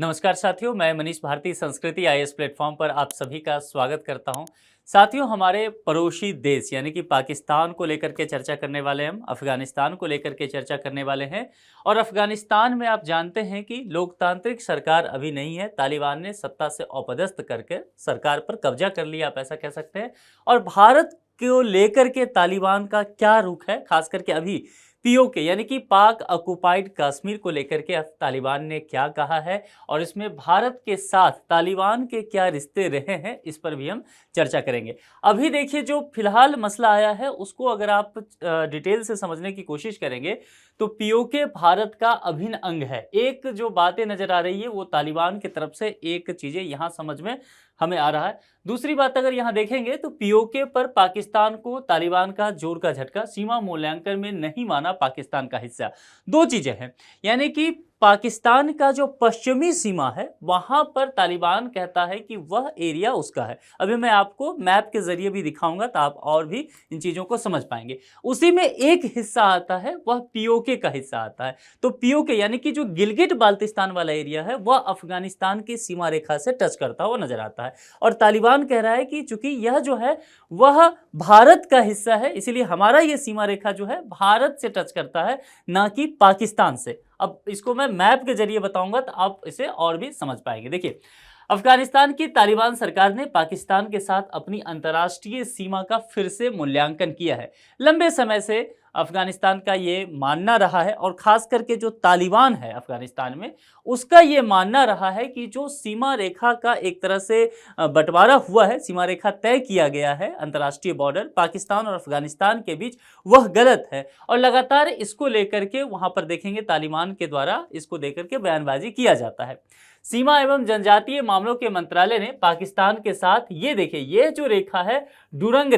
नमस्कार साथियों, मैं मनीष भारती संस्कृति आईएएस प्लेटफॉर्म पर आप सभी का स्वागत करता हूं। साथियों, हमारे पड़ोसी देश यानी कि पाकिस्तान को लेकर के चर्चा करने वाले हम अफगानिस्तान को लेकर के चर्चा करने वाले हैं। और अफगानिस्तान में आप जानते हैं कि लोकतांत्रिक सरकार अभी नहीं है। तालिबान ने सत्ता से अपदस्थ करके सरकार पर कब्जा कर लिया, आप ऐसा कह सकते हैं। और भारत को लेकर के तालिबान का क्या रुख है, खास करके अभी पीओके यानी कि पाक ऑक्युपाइड कश्मीर को लेकर के तालिबान ने क्या कहा है और इसमें भारत के साथ तालिबान के क्या रिश्ते रहे हैं, इस पर भी हम चर्चा करेंगे। अभी देखिए, जो फिलहाल मसला आया है उसको अगर आप डिटेल से समझने की कोशिश करेंगे तो पीओके भारत का अभिन्न अंग है। एक जो बातें नजर आ रही है वो तालिबान की तरफ से एक चीजें यहां समझ में हमें आ रहा है। दूसरी बात अगर यहां देखेंगे तो पीओके पर पाकिस्तान को तालिबान का जोर का झटका, सीमा मूल्यांकन में नहीं माना पाकिस्तान का हिस्सा। दो चीजें हैं, यानी कि पाकिस्तान का जो पश्चिमी सीमा है वहां पर तालिबान कहता है कि वह एरिया उसका है। अभी मैं आपको मैप के जरिए भी दिखाऊंगा तो आप और भी इन चीजों को समझ पाएंगे। उसी में एक हिस्सा आता है, वह पीओके का हिस्सा आता है। तो पीओके यानी कि जो गिलगिट बाल्टिस्तान वाला एरिया है वह अफगानिस्तान की सीमा रेखा से टच करता हुआ नजर आता है। और तालिबान कह रहा है कि चूंकि यह जो है वह भारत का हिस्सा है, इसीलिए हमारा यह सीमा रेखा जो है भारत से टच करता है, ना कि पाकिस्तान से। अब इसको मैं मैप के जरिए बताऊंगा तो आप इसे और भी समझ पाएंगे। देखिए, अफगानिस्तान की तालिबान सरकार ने पाकिस्तान के साथ अपनी अंतर्राष्ट्रीय सीमा का फिर से मूल्यांकन किया है। लंबे समय से अफगानिस्तान का ये मानना रहा है और खास करके जो तालिबान है अफगानिस्तान में, उसका ये मानना रहा है कि जो सीमा रेखा का एक तरह से बंटवारा हुआ है, सीमा रेखा तय किया गया है, अंतर्राष्ट्रीय बॉर्डर पाकिस्तान और अफगानिस्तान के बीच, वह गलत है। और लगातार इसको लेकर के वहां पर देखेंगे तालिबान के द्वारा इसको लेकर के बयानबाजी किया जाता है। सीमा एवं जनजातीय मामलों के मंत्रालय ने पाकिस्तान के साथ ये देखिए, ये जो रेखा है डुरंग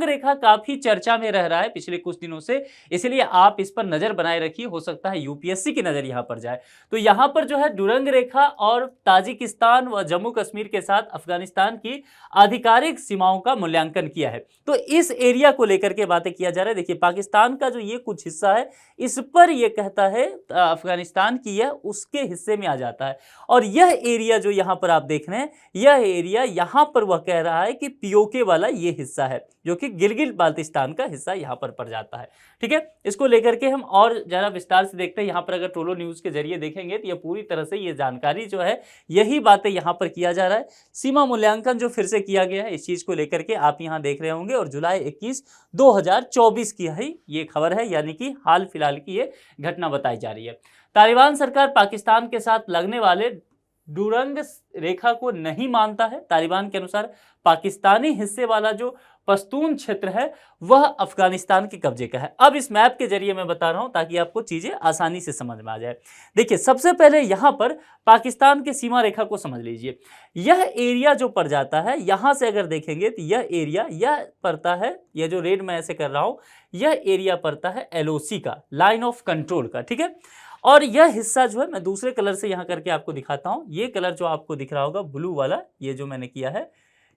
रेखा काफी चर्चा में रह रहा है पिछले कुछ दिनों से, इसलिए आप इस पर नजर बनाए रखिए, हो सकता है यूपीएससी की नजर यहां पर जाए। तो यहां पर जो है डुरंग रेखा और ताजिकिस्तान व जम्मू कश्मीर के साथ अफगानिस्तान की आधिकारिक सीमाओं का मूल्यांकन किया है। तो इस एरिया को लेकर के बातें किया जा रहा है। देखिए, पाकिस्तान का जो ये कुछ हिस्सा है इस पर यह कहता है अफगानिस्तान की यह उसके हिस्से में आ जाता है। और यह एरिया जो यहां पर आप देख रहे हैं, यह एरिया यहां पर वह कह रहा है कि पीओके वाला यह हिस्सा है, जो कि गिलगिट बाल्टिस्तान का हिस्सा यहां पर पड़ जाता है। ठीक है, इसको लेकर के हम और जरा विस्तार से देखते हैं। यहां पर अगर टोलो न्यूज के जरिए देखेंगे तो यह पूरी तरह से यह जानकारी जो है, यही बातें यहां पर किया जा रहा है। सीमा मूल्यांकन जो फिर से किया गया है, इस चीज को लेकर के आप यहां देख रहे होंगे। और जुलाई 21, 2024 की है ये खबर है, यानी कि हाल फिलहाल की ये घटना बताई जा रही है। तालिबान सरकार पाकिस्तान के साथ लगने वाले डुरंग रेखा को नहीं मानता है। तालिबान के अनुसार पाकिस्तानी हिस्से वाला जो पश्तून क्षेत्र है वह अफगानिस्तान के कब्जे का है। अब इस मैप के जरिए मैं बता रहा हूं ताकि आपको चीजें आसानी से समझ में आ जाए। देखिए, सबसे पहले यहां पर पाकिस्तान की सीमा रेखा को समझ लीजिए। यह एरिया जो पड़ जाता है, यहां से अगर देखेंगे तो यह एरिया यह पड़ता है, यह जो रेड मैं ऐसे कर रहा हूं, यह एरिया पड़ता है एलओसी का, लाइन ऑफ कंट्रोल का। ठीक है, और यह हिस्सा जो है मैं दूसरे कलर से यहां करके आपको दिखाता हूं। ये कलर जो आपको दिख रहा होगा ब्लू वाला, ये जो मैंने किया है,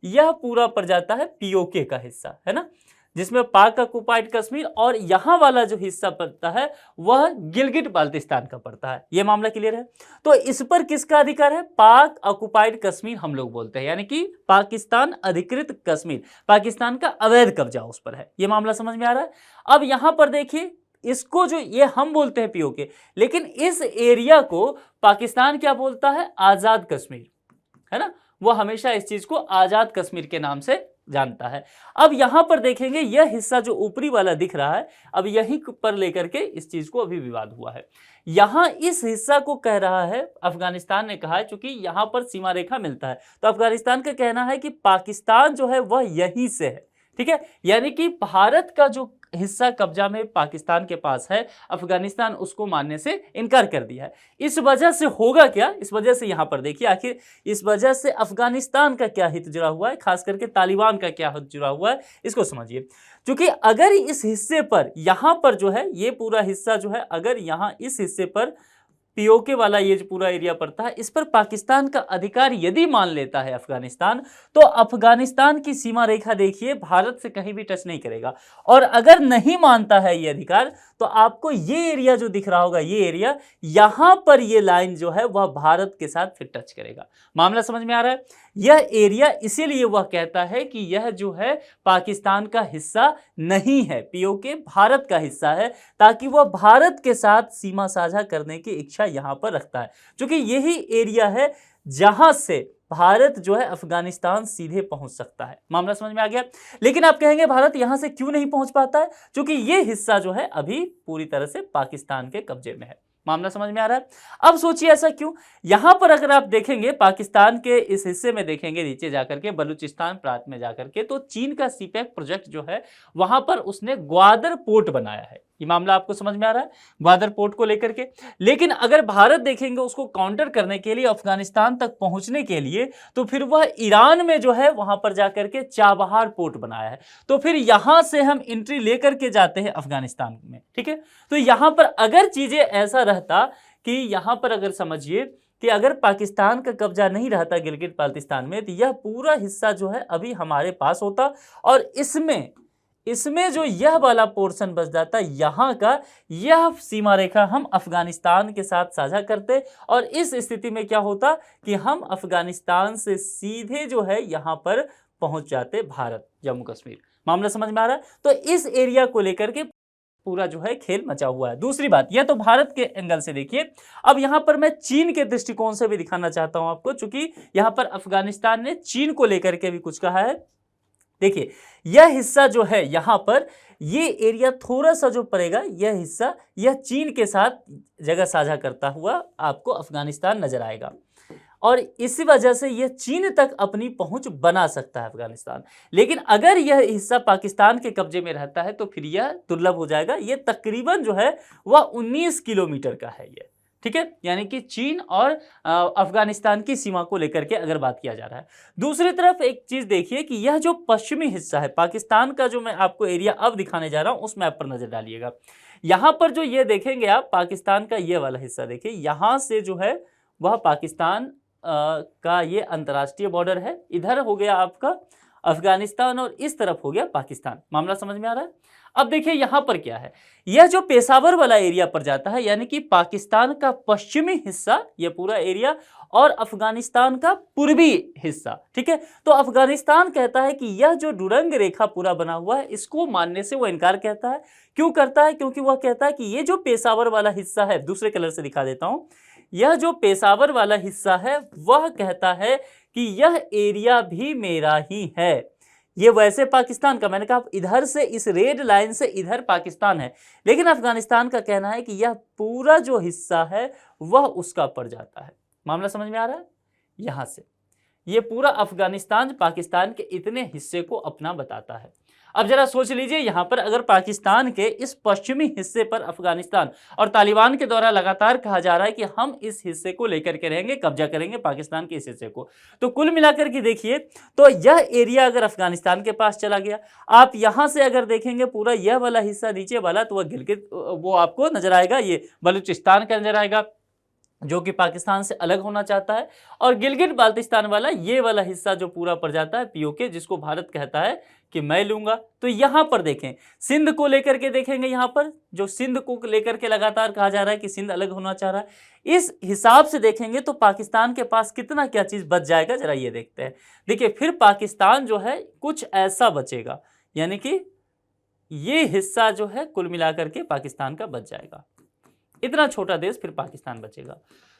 यह पूरा पड़ जाता है पीओके का हिस्सा, है ना, जिसमें पाक ऑक्युपाइड कश्मीर, और यहां वाला जो हिस्सा पड़ता है वह गिलगिट बाल्टिस्तान का पड़ता है। यह मामला क्लियर है। तो इस पर किसका अधिकार है? पाक ऑक्युपाइड कश्मीर हम लोग बोलते हैं, यानी कि पाकिस्तान अधिकृत कश्मीर, पाकिस्तान का अवैध कब्जा उस पर है। यह मामला समझ में आ रहा है। अब यहां पर देखिए, इसको जो ये हम बोलते हैं पीओके, लेकिन इस एरिया को पाकिस्तान क्या बोलता है? आजाद कश्मीर, है ना, वो हमेशा इस चीज को आजाद कश्मीर के नाम से जानता है। अब यहां पर देखेंगे यह हिस्सा जो ऊपरी वाला दिख रहा है, अब यहीं पर लेकर के इस चीज को अभी विवाद हुआ है। यहां इस हिस्सा को कह रहा है, अफगानिस्तान ने कहा है, चूंकि यहां पर सीमा रेखा मिलता है, तो अफगानिस्तान का कहना है कि पाकिस्तान जो है वह यहीं से है। ठीक है, यानी कि भारत का जो हिस्सा कब्जा में पाकिस्तान के पास है, अफगानिस्तान उसको मानने से इनकार कर दिया है। इस वजह से होगा क्या? इस वजह से यहां पर देखिए, आखिर इस वजह से अफगानिस्तान का क्या हित जुड़ा हुआ है, खास करके तालिबान का क्या हित जुड़ा हुआ है, इसको समझिए। क्योंकि अगर इस हिस्से पर, यहां पर जो है ये पूरा हिस्सा जो है, अगर यहां इस हिस्से पर पीओके वाला ये जो पूरा एरिया पड़ता है, इस पर पाकिस्तान का अधिकार यदि मान लेता है अफगानिस्तान, तो अफगानिस्तान की सीमा रेखा देखिए भारत से कहीं भी टच नहीं करेगा। और अगर नहीं मानता है ये अधिकार, तो आपको ये एरिया जो दिख रहा होगा, ये एरिया, यहां पर ये लाइन जो है वह भारत के साथ फिर टच करेगा। मामला समझ में आ रहा है? यह एरिया इसीलिए वह कहता है कि यह जो है पाकिस्तान का हिस्सा नहीं है, पीओके भारत का हिस्सा है, ताकि वह भारत के साथ सीमा साझा करने की इच्छा यहां पर रखता है, क्योंकि यही एरिया है जहां से भारत जो है अफगानिस्तान सीधे पहुंच सकता है। मामला समझ में आ गया? लेकिन आप कहेंगे भारत यहां से क्यों नहीं पहुंच पाता है? क्योंकि यह हिस्सा जो है अभी पूरी तरह से पाकिस्तान के कब्जे में है। मामला समझ में आ रहा है? अब सोचिए ऐसा क्यों? यहां पर अगर आप देखेंगे पाकिस्तान के इस हिस्से में, देखेंगे नीचे जाकर के बलूचिस्तान प्रांत में जाकर के, तो चीन का सीपैक प्रोजेक्ट जो है वहां पर उसने ग्वादर पोर्ट बनाया है। ये मामला आपको समझ में आ रहा है, ग्वादर पोर्ट को लेकर के। लेकिन अगर भारत देखेंगे उसको काउंटर करने के लिए, अफगानिस्तान तक पहुंचने के लिए, तो फिर वह ईरान में जो है वहां पर जाकर के चाबहार पोर्ट बनाया है। तो फिर यहां से हम एंट्री लेकर के जाते हैं अफगानिस्तान में, ठीक है। तो यहां पर अगर चीजें ऐसा रहता कि यहां पर अगर समझिए कि अगर पाकिस्तान का कब्जा नहीं रहता गिलगित बाल्टिस्तान में, तो यह पूरा हिस्सा जो है अभी हमारे पास होता, और इसमें जो यह वाला पोर्शन बच जाता, यहां का यह सीमा रेखा हम अफगानिस्तान के साथ साझा करते, और इस स्थिति में क्या होता कि हम अफगानिस्तान से सीधे जो है यहां पर पहुंच जाते भारत, जम्मू कश्मीर। मामला समझ में आ रहा है? तो इस एरिया को लेकर के पूरा जो है खेल मचा हुआ है। दूसरी बात, यह तो भारत के एंगल से देखिए। अब यहां पर मैं चीन के दृष्टिकोण से भी दिखाना चाहता हूं आपको, चूंकि यहां पर अफगानिस्तान ने चीन को लेकर के भी कुछ कहा है। देखिए यह हिस्सा जो है यहां पर, ये एरिया थोड़ा सा जो पड़ेगा, यह हिस्सा यह चीन के साथ जगह साझा करता हुआ आपको अफगानिस्तान नजर आएगा, और इसी वजह से यह चीन तक अपनी पहुंच बना सकता है अफगानिस्तान। लेकिन अगर यह हिस्सा पाकिस्तान के कब्जे में रहता है तो फिर यह दुर्लभ हो जाएगा। यह तकरीबन जो है वह 19 किलोमीटर का है यह, ठीक है। यानी कि चीन और अफगानिस्तान की सीमा को लेकर के अगर बात किया जा रहा है। दूसरी तरफ एक चीज देखिए कि यह जो पश्चिमी हिस्सा है पाकिस्तान का, जो मैं आपको एरिया अब दिखाने जा रहा हूं, उस मैप पर नजर डालिएगा। यहां पर जो ये देखेंगे आप, पाकिस्तान का ये वाला हिस्सा देखिए, यहां से जो है वह पाकिस्तान का ये अंतर्राष्ट्रीय बॉर्डर है। इधर हो गया आपका अफगानिस्तान और इस तरफ हो गया पाकिस्तान। मामला समझ में आ रहा है? अब देखिए यहां पर क्या है, यह जो पेशावर वाला एरिया पर जाता है, यानी कि पाकिस्तान का पश्चिमी हिस्सा, यह पूरा एरिया, और अफगानिस्तान का पूर्वी हिस्सा, ठीक है। तो अफगानिस्तान कहता है कि यह जो डुरंग रेखा पूरा बना हुआ है, इसको मानने से वो इनकार कहता है। क्यों करता है? क्योंकि वह कहता है कि ये जो पेशावर वाला हिस्सा है, दूसरे कलर से दिखा देता हूं, यह जो पेशावर वाला हिस्सा है वह कहता है कि यह एरिया भी मेरा ही है। ये वैसे पाकिस्तान का, मैंने कहा इधर से इस रेड लाइन से इधर पाकिस्तान है, लेकिन अफगानिस्तान का कहना है कि यह पूरा जो हिस्सा है वह उसका पड़ जाता है। मामला समझ में आ रहा है? यहां से ये पूरा अफगानिस्तान पाकिस्तान के इतने हिस्से को अपना बताता है। अब जरा सोच लीजिए, यहां पर अगर पाकिस्तान के इस पश्चिमी हिस्से पर अफगानिस्तान और तालिबान के द्वारा लगातार कहा जा रहा है कि हम इस हिस्से को लेकर के रहेंगे, कब्जा करेंगे पाकिस्तान के इस हिस्से को, तो कुल मिलाकर के देखिए तो यह एरिया अगर अफगानिस्तान के पास चला गया, आप यहां से अगर देखेंगे पूरा यह वाला हिस्सा नीचे वाला, तो वह गिलगित वो आपको नजर आएगा, ये बलूचिस्तान का नजर आएगा जो कि पाकिस्तान से अलग होना चाहता है, और गिलगित बाल्टिस्तान वाला ये वाला हिस्सा जो पूरा पड़ जाता है पीओके, जिसको भारत कहता है कि मैं लूंगा। तो यहां पर देखें, सिंध को लेकर के देखेंगे, यहां पर जो सिंध को लेकर के लगातार कहा जा रहा है कि सिंध अलग होना चाह रहा है, इस हिसाब से देखेंगे तो पाकिस्तान के पास कितना क्या चीज बच जाएगा, जरा ये देखते हैं। देखिए फिर पाकिस्तान जो है कुछ ऐसा बचेगा, यानी कि ये हिस्सा जो है कुल मिलाकर के पाकिस्तान का बच जाएगा, इतना छोटा देश फिर पाकिस्तान बचेगा।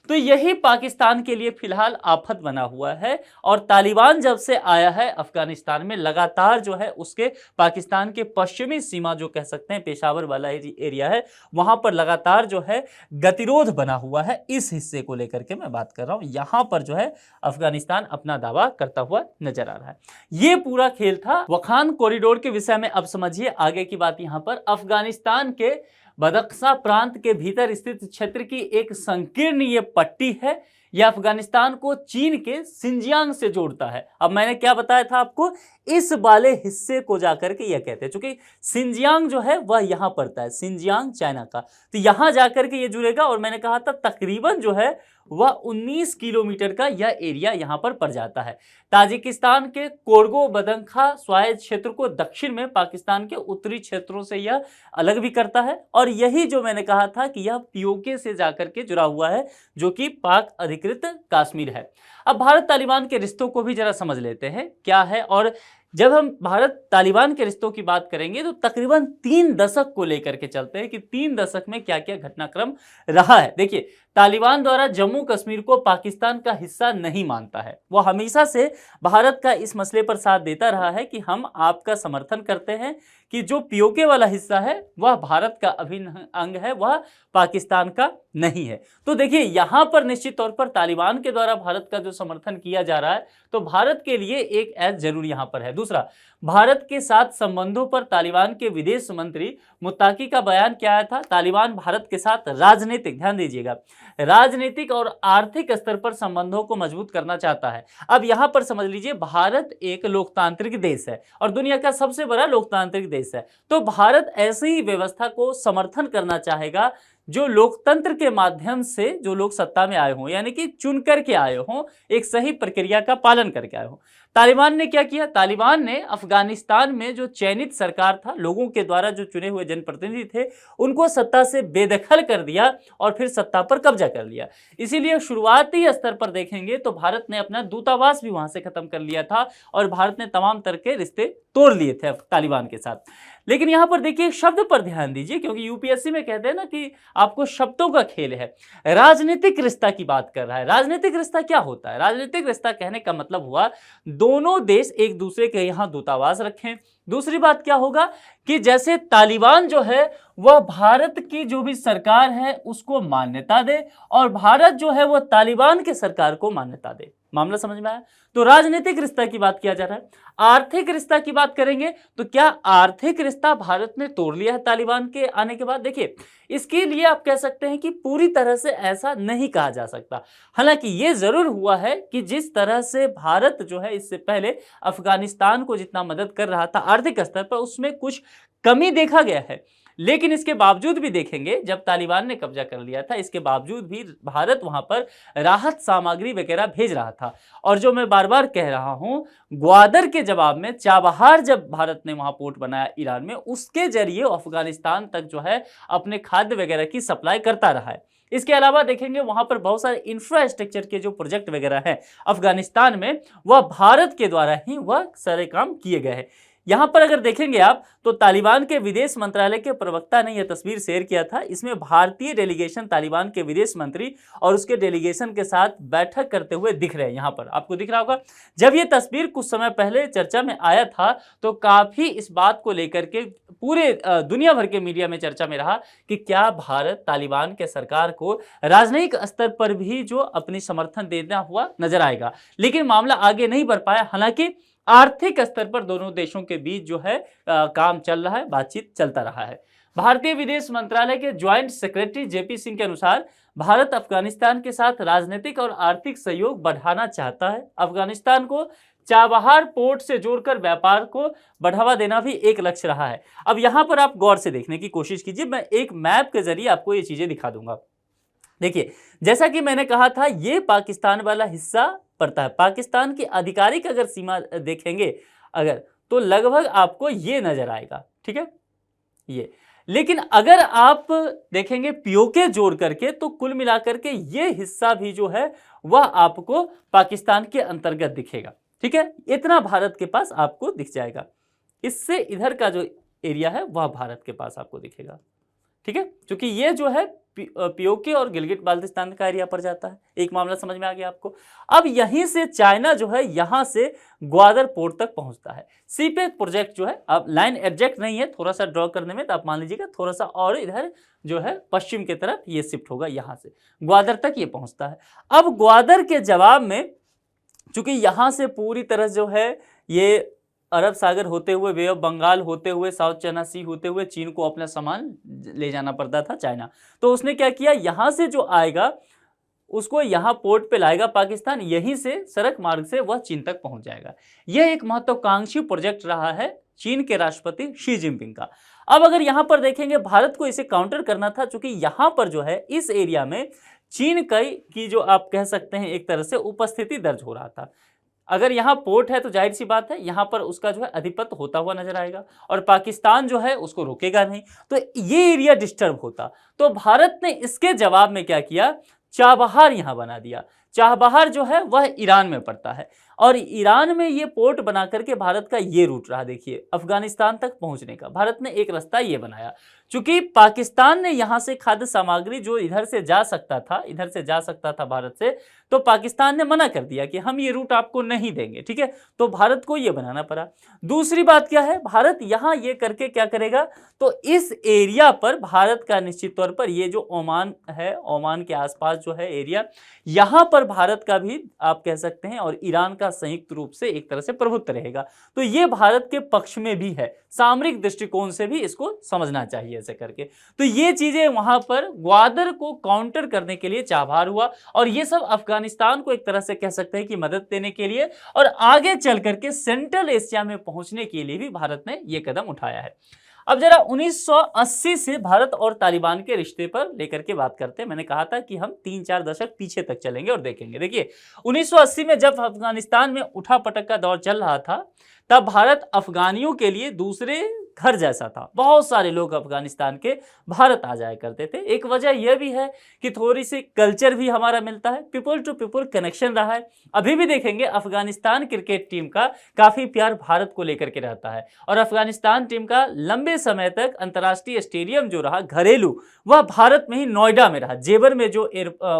तो यही पाकिस्तान के लिए फिलहाल आफत बना हुआ है, और तालिबान जब से आया है अफगानिस्तान में, लगातार जो है उसके पाकिस्तान के पश्चिमी सीमा जो कह सकते हैं पेशावर वाला एरिया है, वहां पर लगातार जो है गतिरोध बना हुआ है। इस हिस्से को लेकर के मैं बात कर रहा हूं, यहां पर जो है अफगानिस्तान अपना दावा करता हुआ नजर आ रहा है। ये पूरा खेल था वखान कॉरिडोर के विषय में। अब समझिए आगे की बात। यहां पर अफगानिस्तान के बदख्शा प्रांत के भीतर स्थित क्षेत्र की एक संकीर्ण ये पट्टी है, यह अफगानिस्तान को चीन के सिंजियांग से जोड़ता है। अब मैंने क्या बताया था आपको, इस वाले हिस्से को जाकर के यह कहते हैं, क्योंकि सिंजियांग जो है वह यहां पड़ता है, सिंजियांग चाइना का, तो यहां जाकर के ये जुड़ेगा। और मैंने कहा था तकरीबन जो है वह 19 किलोमीटर का यह एरिया यहां पर पड़ जाता है। ताजिकिस्तान के कोरगो बदंखा स्वायत्त क्षेत्र को दक्षिण में पाकिस्तान के उत्तरी क्षेत्रों से यह अलग भी करता है। और यही जो मैंने कहा था कि यह पीओके से जाकर के जुड़ा हुआ है, जो कि पाक अधिकृत कश्मीर है। अब भारत तालिबान के रिश्तों को भी जरा समझ लेते हैं क्या है। और जब हम भारत तालिबान के रिश्तों की बात करेंगे तो तकरीबन 3 दशक को लेकर के चलते हैं कि 3 दशक में क्या क्या घटनाक्रम रहा है। देखिए, तालिबान द्वारा जम्मू कश्मीर को पाकिस्तान का हिस्सा नहीं मानता है। वो हमेशा से भारत का इस मसले पर साथ देता रहा है कि हम आपका समर्थन करते हैं कि जो पीओके वाला हिस्सा है वह भारत का अभिन्न अंग है, वह पाकिस्तान का नहीं है। तो देखिए, यहां पर निश्चित तौर पर तालिबान के द्वारा भारत का जो समर्थन किया जा रहा है, तो भारत के लिए एक ऐज जरूर यहां पर है। दूसरा, भारत के साथ संबंधों पर तालिबान के विदेश मंत्री मुत्ताकी का बयान क्या आया था, तालिबान भारत के साथ राजनीतिक, ध्यान दीजिएगा, राजनीतिक और आर्थिक स्तर पर संबंधों को मजबूत करना चाहता है। अब यहां पर समझ लीजिए, भारत एक लोकतांत्रिक देश है और दुनिया का सबसे बड़ा लोकतांत्रिक देश है, तो भारत ऐसी ही व्यवस्था को समर्थन करना चाहेगा जो लोकतंत्र के माध्यम से जो लोग सत्ता में आए हों, यानी कि चुन करके आए हों, एक सही प्रक्रिया का पालन करके आए हों। तालिबान ने क्या किया, तालिबान ने अफगानिस्तान में जो चयनित सरकार था, लोगों के द्वारा जो चुने हुए जनप्रतिनिधि थे, उनको सत्ता से बेदखल कर दिया और फिर सत्ता पर कब्जा कर लिया। इसीलिए शुरुआती स्तर पर देखेंगे तो भारत ने अपना दूतावास भी वहां से खत्म कर लिया था और भारत ने तमाम तरह के रिश्ते तोड़ लिए थे तालिबान के साथ। लेकिन यहां पर देखिए, शब्द पर ध्यान दीजिए, क्योंकि यूपीएससी में कहते हैं ना कि आपको शब्दों का खेल है। राजनीतिक रिश्ता की बात कर रहा है। राजनीतिक रिश्ता क्या होता है? राजनीतिक रिश्ता कहने का मतलब हुआ दोनों देश एक दूसरे के यहां दूतावास रखें। दूसरी बात क्या होगा कि जैसे तालिबान जो है वह भारत की जो भी सरकार है उसको मान्यता दे और भारत जो है वह तालिबान के सरकार को मान्यता दे। मामला समझ में आया? तो राजनीतिक रिश्ता की बात किया जा रहा है। आर्थिक रिश्ता की बात करेंगे तो क्या आर्थिक रिश्ता भारत ने तोड़ लिया है तालिबान के आने के बाद? देखिए, इसके लिए आप कह सकते हैं कि पूरी तरह से ऐसा नहीं कहा जा सकता। हालांकि ये जरूर हुआ है कि जिस तरह से भारत जो है इससे पहले अफगानिस्तान को जितना मदद कर रहा था आर्थिक स्तर पर, उसमें कुछ कमी देखा गया है। लेकिन इसके बावजूद भी देखेंगे, जब तालिबान ने कब्जा कर लिया था, इसके बावजूद भी भारत वहां पर राहत सामग्री वगैरह भेज रहा था। और जो मैं बार बार कह रहा हूं, ग्वादर के जवाब में चाबहार जब भारत ने वहां पोर्ट बनाया ईरान में, उसके जरिए अफगानिस्तान तक जो है अपने खाद्य वगैरह की सप्लाई करता रहा है। इसके अलावा देखेंगे वहां पर बहुत सारे इंफ्रास्ट्रक्चर के जो प्रोजेक्ट वगैरह हैं अफगानिस्तान में, वह भारत के द्वारा ही वह सारे काम किए गए हैं। यहां पर अगर देखेंगे आप तो तालिबान के विदेश मंत्रालय के प्रवक्ता ने यह तस्वीर शेयर किया था। इसमें भारतीय डेलीगेशन तालिबान के विदेश मंत्री और उसके डेलीगेशन के साथ बैठक करते हुए दिख रहे हैं। यहां पर आपको दिख रहा होगा। जब यह तस्वीर कुछ समय पहले चर्चा में आया था तो काफी इस बात को लेकर के पूरे दुनिया भर के मीडिया में चर्चा में रहा कि क्या भारत तालिबान के सरकार को राजनयिक स्तर पर भी जो अपनी समर्थन देना हुआ नजर आएगा। लेकिन मामला आगे नहीं बढ़ पाया। हालांकि आर्थिक स्तर पर दोनों देशों के बीच जो है काम चल रहा है, बातचीत चलता रहा है। भारतीय विदेश मंत्रालय के ज्वाइंट सेक्रेटरी जेपी सिंह के अनुसार भारत अफगानिस्तान के साथ राजनीतिक और आर्थिक सहयोग बढ़ाना चाहता है। अफगानिस्तान को चाबहार पोर्ट से जोड़कर व्यापार को बढ़ावा देना भी एक लक्ष्य रहा है। अब यहां पर आप गौर से देखने की कोशिश कीजिए, मैं एक मैप के जरिए आपको ये चीजें दिखा दूंगा। देखिए, जैसा कि मैंने कहा था, ये पाकिस्तान वाला हिस्सा पड़ता है। पाकिस्तान की आधिकारिक अगर सीमा देखेंगे अगर, तो लगभग आपको ये नजर आएगा, ठीक है, ये। लेकिन अगर आप देखेंगे पीओके जोड़ करके तो कुल मिलाकर के ये हिस्सा भी जो है वह आपको पाकिस्तान के अंतर्गत दिखेगा, ठीक है। इतना भारत के पास आपको दिख जाएगा। इससे इधर का जो एरिया है वह भारत के पास आपको दिखेगा, ठीक है, क्योंकि ये जो है पीओके और गिलगिट बाल्टिस्तान का एरिया पर जाता है। एक मामला समझ में आ गया आपको। अब यहीं से चाइना जो है यहां से ग्वादर पोर्ट तक पहुंचता है। सीपेक प्रोजेक्ट जो है, अब लाइन एग्जैक्ट नहीं है, थोड़ा सा ड्रॉ करने में, तो आप मान लीजिएगा थोड़ा सा और इधर जो है पश्चिम की तरफ ये शिफ्ट होगा, यहां से ग्वादर तक ये पहुंचता है। अब ग्वादर के जवाब में चूंकि यहां से पूरी तरह जो है ये अरब सागर होते हुए, वे ऑफ बंगाल होते हुए, साउथ चाइना सी होते हुए चीन को अपना सामान ले जाना पड़ता था चाइना, तो उसने क्या किया, यहां से जो आएगा उसको यहाँ पोर्ट पे लाएगा पाकिस्तान, यहीं से सड़क मार्ग से वह चीन तक पहुंच जाएगा। यह एक महत्वाकांक्षी प्रोजेक्ट रहा है चीन के राष्ट्रपति शी जिनपिंग का। अब अगर यहां पर देखेंगे, भारत को इसे काउंटर करना था, क्योंकि यहां पर जो है इस एरिया में चीन की जो आप कह सकते हैं एक तरह से उपस्थिति दर्ज हो रहा था। अगर यहाँ पोर्ट है तो जाहिर सी बात है यहाँ पर उसका जो है अधिपत्य होता हुआ नजर आएगा और पाकिस्तान जो है उसको रोकेगा नहीं, तो ये एरिया डिस्टर्ब होता। तो भारत ने इसके जवाब में क्या किया, चाबहार यहां बना दिया। चाबहार जो है वह ईरान में पड़ता है और ईरान में ये पोर्ट बना करके भारत का ये रूट रहा, देखिए अफगानिस्तान तक पहुंचने का भारत ने एक रास्ता ये बनाया। चूंकि पाकिस्तान ने यहां से खाद्य सामग्री जो इधर से जा सकता था भारत से, तो पाकिस्तान ने मना कर दिया कि हम ये रूट आपको नहीं देंगे, ठीक है। तो भारत को ये बनाना पड़ा। दूसरी बात क्या है, भारत यहां ये करके क्या करेगा, तो इस एरिया पर भारत का निश्चित तौर पर ये जो ओमान है, ओमान के आसपास जो है एरिया, यहां पर भारत का भी आप कह सकते हैं और ईरान का संयुक्त रूप से एक तरह से प्रभुत्व रहेगा। तो ये भारत के पक्ष में भी है, सामरिक दृष्टिकोण से भी इसको समझना चाहिए ऐसे करके। तो ये चीजें वहां पर ग्वादर को काउंटर करने के लिए चाबहार हुआ और ये सब अफगानिस्तान को एक तरह से कह सकते हैं कि मदद देने के लिए और आगे चल करके सेंट्रल एशिया में पहुंचने के लिए भी भारत ने यह कदम उठाया है। अब जरा 1980 से भारत और तालिबान के रिश्ते पर लेकर के बात करते हैं। मैंने कहा था कि हम 3-4 दशक पीछे तक चलेंगे और देखेंगे। देखिए 1980 में जब अफगानिस्तान में उठापटक का दौर चल रहा था, तब भारत अफगानियों के लिए दूसरे घर जैसा था। बहुत सारे लोग अफगानिस्तान के भारत आ जाया करते थे। एक वजह यह भी है कि थोड़ी सी कल्चर भी हमारा मिलता है, पीपल टू पीपल कनेक्शन रहा है। अभी भी देखेंगे अफगानिस्तान क्रिकेट टीम का काफी प्यार भारत को लेकर के रहता है और अफगानिस्तान टीम का लंबे समय तक अंतर्राष्ट्रीय स्टेडियम जो रहा घरेलू, वह भारत में ही नोएडा में रहा। जेवर में जो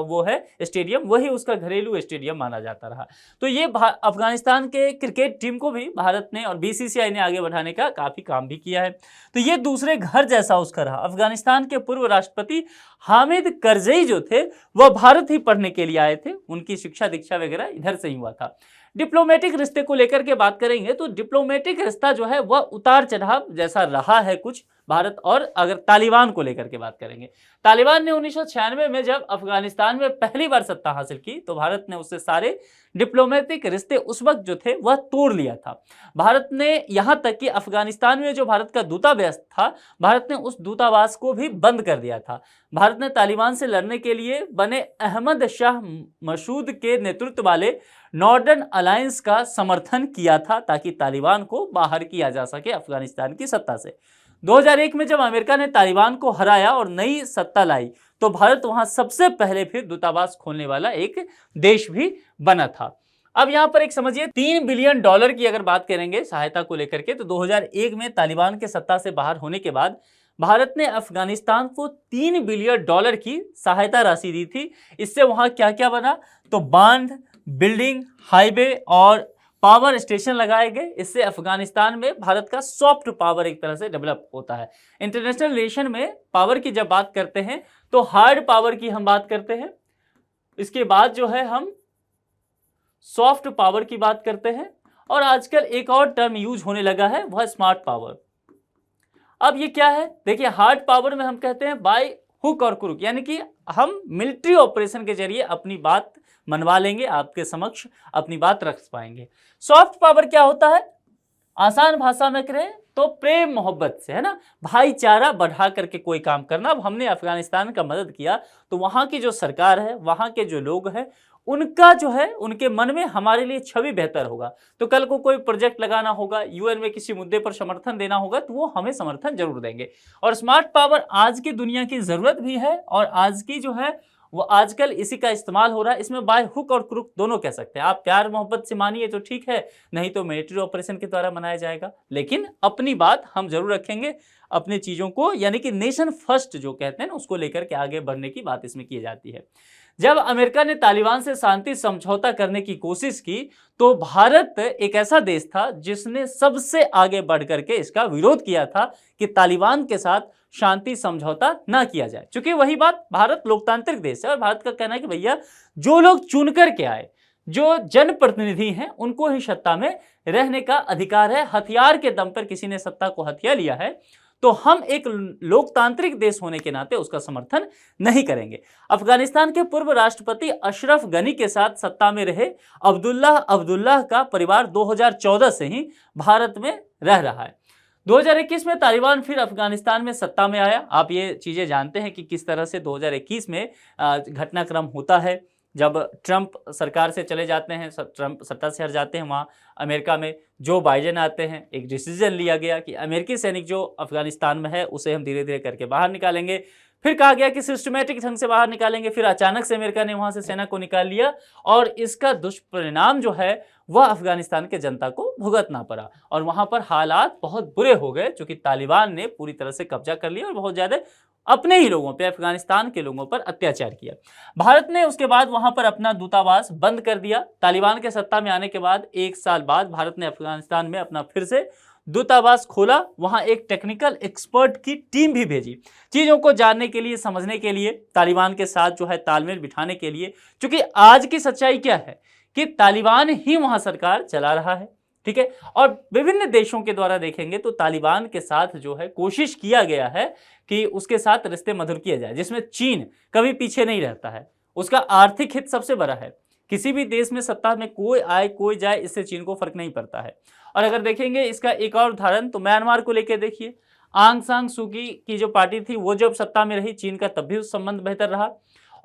वो है स्टेडियम, वही उसका घरेलू स्टेडियम माना जाता रहा। तो ये अफगानिस्तान के क्रिकेट टीम को भी भारत ने और बीसीसीआई ने आगे बढ़ाने का काफी काम भी किया है। तो ये दूसरे घर जैसा उसका रहा। अफगानिस्तान के पूर्व राष्ट्रपति हामिद करजई जो थे वह भारत ही पढ़ने के लिए आए थे, उनकी शिक्षा दीक्षा वगैरह इधर से ही हुआ था। डिप्लोमेटिक रिश्ते को लेकर के बात करेंगे तो डिप्लोमेटिक रिश्ता जो है वह उतार चढ़ाव जैसा रहा है कुछ भारत और। अगर तालिबान को लेकर के बात करेंगे, तालिबान ने 1996 में जब अफगानिस्तान में पहली बार सत्ता हासिल की तो भारत ने उससे सारे डिप्लोमेटिक रिश्ते उस वक्त जो थे वह तोड़ लिया था। भारत ने यहां तक कि अफगानिस्तान में जो भारत का दूतावास था, भारत ने उस दूतावास को भी बंद कर दिया था। भारत ने तालिबान से लड़ने के लिए बने अहमद शाह मसूद के नेतृत्व वाले नॉर्दर्न अलायंस का समर्थन किया था ताकि तालिबान को बाहर किया जा सके अफगानिस्तान की सत्ता से। 2001 में जब अमेरिका ने तालिबान को हराया और नई सत्ता लाई तो भारत वहां सबसे पहले फिर दूतावास खोलने वाला एक देश भी बना था। अब यहां पर एक समझिए $3 बिलियन की अगर बात करेंगे सहायता को लेकर के, तो 2001 में तालिबान के सत्ता से बाहर होने के बाद भारत ने अफगानिस्तान को $3 बिलियन की सहायता राशि दी थी। इससे वहां क्या क्या बना, तो बांध, बिल्डिंग, हाईवे और पावर स्टेशन लगाए गए। इससे अफगानिस्तान में भारत का सॉफ्ट पावर एक तरह से डेवलप होता है। इंटरनेशनल रिलेशन में पावर की जब बात करते हैं तो हार्ड पावर की हम बात करते हैं, इसके बाद जो है हम सॉफ्ट पावर की बात करते हैं और आजकल एक और टर्म यूज होने लगा है वह स्मार्ट पावर। अब ये क्या है, देखिए हार्ड पावर में हम कहते हैं बाय हुक और क्रुक, यानी कि हम मिलिट्री ऑपरेशन के जरिए अपनी बात मनवा लेंगे, आपके समक्ष अपनी बात रख पाएंगे। सॉफ्ट पावर क्या होता है, आसान भाषा में करें तो प्रेम मोहब्बत से, है ना, भाईचारा बढ़ा करके कोई काम करना। अब हमने अफगानिस्तान का मदद किया तो वहां की जो सरकार है, वहां के जो लोग हैं, उनका जो है उनके मन में हमारे लिए छवि बेहतर होगा। तो कल को कोई प्रोजेक्ट लगाना होगा, यूएन में किसी मुद्दे पर समर्थन देना होगा तो वो हमें समर्थन जरूर देंगे। और स्मार्ट पावर आज की दुनिया की जरूरत भी है और आज की जो है वो आजकल इसी का इस्तेमाल हो रहा है। इसमें बाय हुक और क्रुक दोनों कह सकते हैं। आप प्यार मोहब्बत से मानिए तो ठीक है, नहीं तो मिलिट्री ऑपरेशन के द्वारा मनाया जाएगा, लेकिन अपनी बात हम जरूर रखेंगे, अपने चीजों को यानी कि नेशन फर्स्ट जो कहते हैं ना उसको लेकर के आगे बढ़ने की बात इसमें की जाती है। जब अमेरिका ने तालिबान से शांति समझौता करने की कोशिश की तो भारत एक ऐसा देश था जिसने सबसे आगे बढ़ करके इसका विरोध किया था कि तालिबान के साथ शांति समझौता ना किया जाए। क्योंकि वही बात, भारत लोकतांत्रिक देश है और भारत का कहना है कि भैया जो लोग चुन करके आए, जो जनप्रतिनिधि हैं, उनको ही सत्ता में रहने का अधिकार है। हथियार के दम पर किसी ने सत्ता को हथिया लिया है तो हम एक लोकतांत्रिक देश होने के नाते उसका समर्थन नहीं करेंगे। अफगानिस्तान के पूर्व राष्ट्रपति अशरफ गनी के साथ सत्ता में रहे अब्दुल्लाह का परिवार 2014 से ही भारत में रह रहा है। 2021 में तालिबान फिर अफगानिस्तान में सत्ता में आया। आप ये चीजें जानते हैं कि किस तरह से 2021 में घटनाक्रम होता है। जब ट्रंप सरकार से चले जाते हैं, ट्रंप सत्ता से हट जाते हैं, वहाँ अमेरिका में जो बाइडेन आते हैं, एक डिसीजन लिया गया कि अमेरिकी सैनिक जो अफगानिस्तान में है उसे हम धीरे धीरे करके बाहर निकालेंगे। फिर कहा गया कि सिस्टमेटिक ढंग से बाहर निकालेंगे। फिर अचानक से अमेरिका ने वहाँ से सेना को निकाल लिया और इसका दुष्परिणाम जो है वह अफगानिस्तान के जनता को भुगतना पड़ा और वहाँ पर हालात बहुत बुरे हो गए, क्योंकि तालिबान ने पूरी तरह से कब्जा कर लिया और बहुत ज़्यादा अपने ही लोगों पे, अफगानिस्तान के लोगों पर अत्याचार किया। भारत ने उसके बाद वहां पर अपना दूतावास बंद कर दिया। तालिबान के सत्ता में आने के बाद 1 साल बाद भारत ने अफगानिस्तान में अपना फिर से दूतावास खोला। वहां एक टेक्निकल एक्सपर्ट की टीम भी भेजी, चीजों को जानने के लिए, समझने के लिए, तालिबान के साथ जो है तालमेल बिठाने के लिए। क्योंकि आज की सच्चाई क्या है कि तालिबान ही वहां सरकार चला रहा है, ठीक है। और विभिन्न देशों के द्वारा देखेंगे तो तालिबान के साथ जो है कोशिश किया गया है कि उसके साथ रिश्ते मधुर किए जाए, जिसमें चीन कभी पीछे नहीं रहता है। उसका आर्थिक हित सबसे बड़ा है। किसी भी देश में सत्ता में कोई आए कोई जाए, इससे चीन को फर्क नहीं पड़ता है। और अगर देखेंगे इसका एक और उदाहरण तो म्यांमार को लेकर देखिए। आंग सान सूकी की जो पार्टी थी वो जब सत्ता में रही, चीन का तब भी उस संबंध बेहतर रहा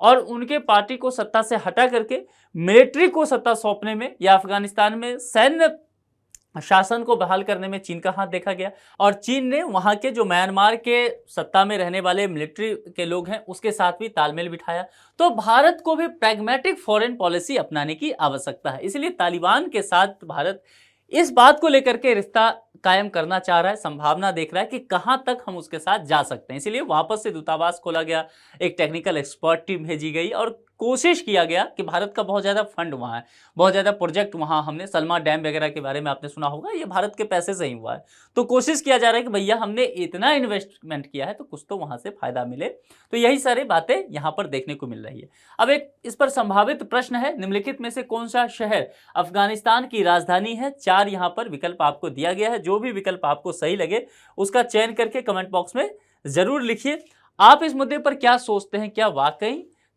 और उनके पार्टी को सत्ता से हटा करके मिलिट्री को सत्ता सौंपने में या अफगानिस्तान में सैन्य शासन को बहाल करने में चीन का हाथ देखा गया। और चीन ने वहां के जो म्यांमार के सत्ता में रहने वाले मिलिट्री के लोग हैं उसके साथ भी तालमेल बिठाया। तो भारत को भी प्रैग्मेटिक फॉरेन पॉलिसी अपनाने की आवश्यकता है। इसलिए तालिबान के साथ भारत इस बात को लेकर के रिश्ता कायम करना चाह रहा है, संभावना देख रहा है कि कहां तक हम उसके साथ जा सकते हैं। इसलिए वापस से दूतावास खोला गया, एक टेक्निकल एक्सपर्ट टीम भेजी गई और कोशिश किया गया कि भारत का बहुत ज़्यादा फंड वहाँ है, बहुत ज़्यादा प्रोजेक्ट वहाँ, हमने सलमा डैम वगैरह के बारे में आपने सुना होगा, ये भारत के पैसे से ही हुआ है। तो कोशिश किया जा रहा है कि भैया हमने इतना इन्वेस्टमेंट किया है तो कुछ तो वहाँ से फायदा मिले। तो यही सारी बातें यहाँ पर देखने को मिल रही है। अब एक इस पर संभावित प्रश्न है, निम्नलिखित में से कौन सा शहर अफगानिस्तान की राजधानी है? 4 यहाँ पर विकल्प आपको दिया गया है। जो भी विकल्प आपको सही लगे उसका चयन करके कमेंट बॉक्स में जरूर लिखिए। आप इस मुद्दे पर क्या सोचते हैं? क्या वाकई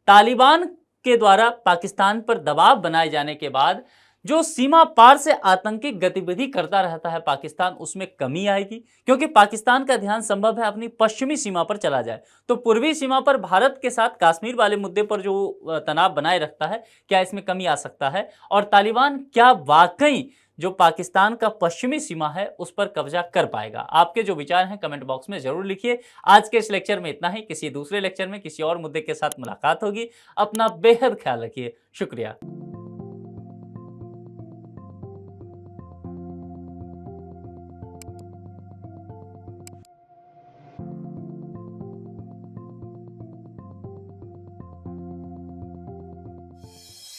तालिबान के द्वारा पाकिस्तान पर दबाव बनाए जाने के बाद जो सीमा पार से आतंकी गतिविधि करता रहता है पाकिस्तान, उसमें कमी आएगी? क्योंकि पाकिस्तान का ध्यान संभव है अपनी पश्चिमी सीमा पर चला जाए, तो पूर्वी सीमा पर भारत के साथ कश्मीर वाले मुद्दे पर जो तनाव बनाए रखता है, क्या इसमें कमी आ सकता है? और तालिबान क्या वाकई जो पाकिस्तान का पश्चिमी सीमा है उस पर कब्जा कर पाएगा? आपके जो विचार हैं कमेंट बॉक्स में जरूर लिखिए। आज के इस लेक्चर में इतना ही। किसी दूसरे लेक्चर में किसी और मुद्दे के साथ मुलाकात होगी। अपना बेहद ख्याल रखिए। शुक्रिया।